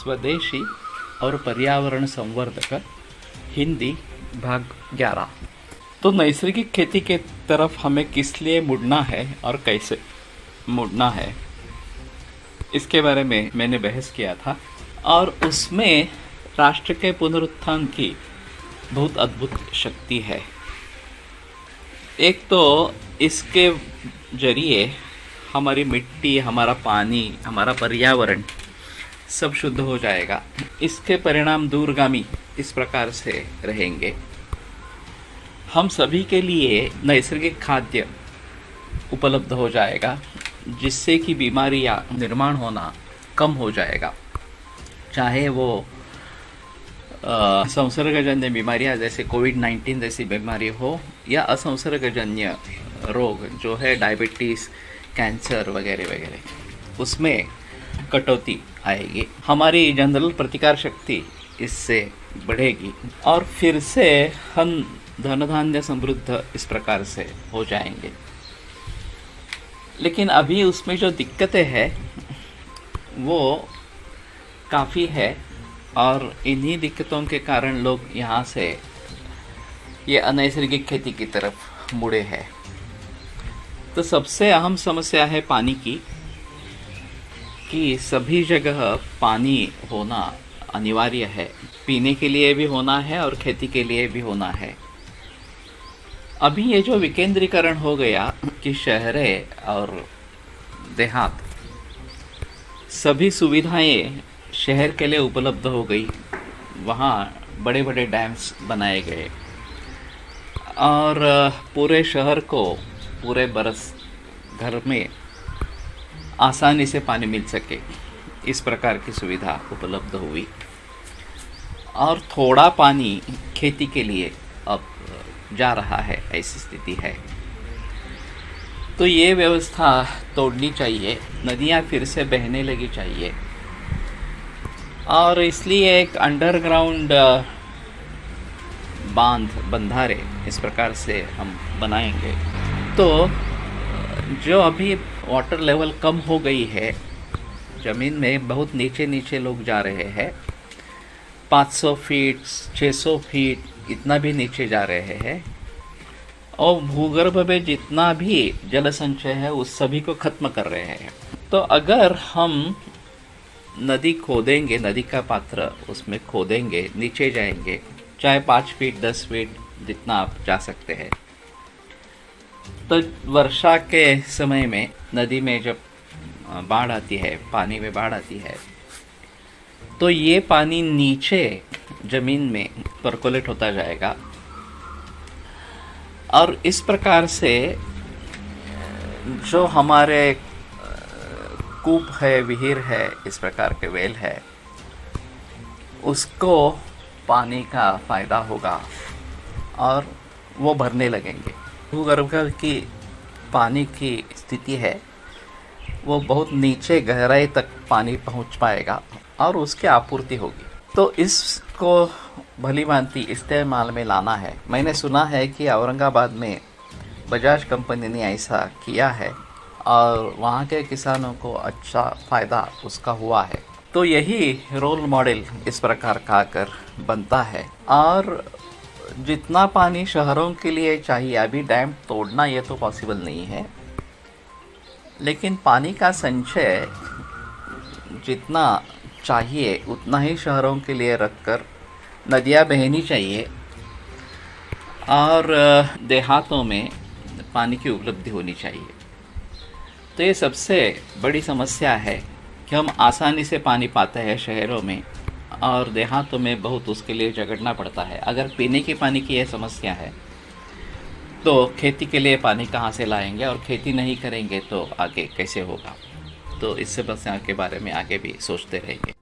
स्वदेशी और पर्यावरण संवर्धक हिंदी भाग 11। तो नैसर्गिक खेती के तरफ हमें किस लिए मुड़ना है और कैसे मुड़ना है, इसके बारे में मैंने बहस किया था और उसमें राष्ट्र के पुनरुत्थान की बहुत अद्भुत शक्ति है। एक तो इसके जरिए हमारी मिट्टी, हमारा पानी, हमारा पर्यावरण सब शुद्ध हो जाएगा। इसके परिणाम दूरगामी इस प्रकार से रहेंगे। हम सभी के लिए नैसर्गिक खाद्य उपलब्ध हो जाएगा, जिससे कि बीमारियां निर्माण होना कम हो जाएगा। चाहे वो संसर्गजन्य बीमारियां जैसे कोविड-19 जैसी बीमारी हो या असंसर्गजन्य रोग जो है डायबिटीज़, कैंसर वगैरह वगैरह, उसमें कटौती आएगी। हमारी जनरल प्रतिकार शक्ति इससे बढ़ेगी और फिर से हम धन धान्य समृद्ध इस प्रकार से हो जाएंगे। लेकिन अभी उसमें जो दिक्कतें हैं वो काफ़ी है और इन्हीं दिक्कतों के कारण लोग यहाँ से ये अनैसर्गिक खेती की तरफ मुड़े हैं। तो सबसे अहम समस्या है पानी की, कि सभी जगह पानी होना अनिवार्य है। पीने के लिए भी होना है और खेती के लिए भी होना है। अभी ये जो विकेंद्रीकरण हो गया कि शहरें और देहात सभी सुविधाएं शहर के लिए उपलब्ध हो गई, वहाँ बड़े बड़े डैम्स बनाए गए और पूरे शहर को पूरे बरस घर में आसानी से पानी मिल सके, इस प्रकार की सुविधा उपलब्ध हुई। और थोड़ा पानी खेती के लिए अब जा रहा है, ऐसी स्थिति है। तो ये व्यवस्था तोड़नी चाहिए, नदियाँ फिर से बहने लगी चाहिए और इसलिए एक अंडरग्राउंड बंधारे इस प्रकार से हम बनाएंगे। तो जो अभी वाटर लेवल कम हो गई है, ज़मीन में बहुत नीचे नीचे लोग जा रहे हैं, 500 फीट 600 फीट इतना भी नीचे जा रहे हैं और भूगर्भ में जितना भी जल संचय है उस सभी को ख़त्म कर रहे हैं। तो अगर हम नदी खोदेंगे, नदी का पात्र उसमें खोदेंगे, नीचे जाएंगे, चाहे 5 फीट 10 फीट जितना आप जा सकते हैं, तो वर्षा के समय में नदी में जब बाढ़ आती है, पानी में बाढ़ आती है, तो ये पानी नीचे ज़मीन में परकोलेट होता जाएगा और इस प्रकार से जो हमारे कूप है, विहीर है, इस प्रकार के वेल है, उसको पानी का फ़ायदा होगा और वो भरने लगेंगे। भूगर्भ की पानी की स्थिति है वो बहुत नीचे गहराई तक पानी पहुंच पाएगा और उसकी आपूर्ति होगी। तो इसको भली भांति इस्तेमाल में लाना है। मैंने सुना है कि औरंगाबाद में बजाज कंपनी ने ऐसा किया है और वहाँ के किसानों को अच्छा फ़ायदा उसका हुआ है। तो यही रोल मॉडल इस प्रकार का आकर बनता है। और जितना पानी शहरों के लिए चाहिए, अभी डैम तोड़ना ये तो पॉसिबल नहीं है, लेकिन पानी का संचय जितना चाहिए उतना ही शहरों के लिए रखकर नदियाँ बहनी चाहिए और देहातों में पानी की उपलब्धि होनी चाहिए। तो ये सबसे बड़ी समस्या है कि हम आसानी से पानी पाते हैं शहरों में और देहातों में बहुत उसके लिए झगड़ना पड़ता है। अगर पीने के पानी की यह समस्या है तो खेती के लिए पानी कहाँ से लाएंगे और खेती नहीं करेंगे तो आगे कैसे होगा। तो इस समस्या के बारे में आगे भी सोचते रहेंगे।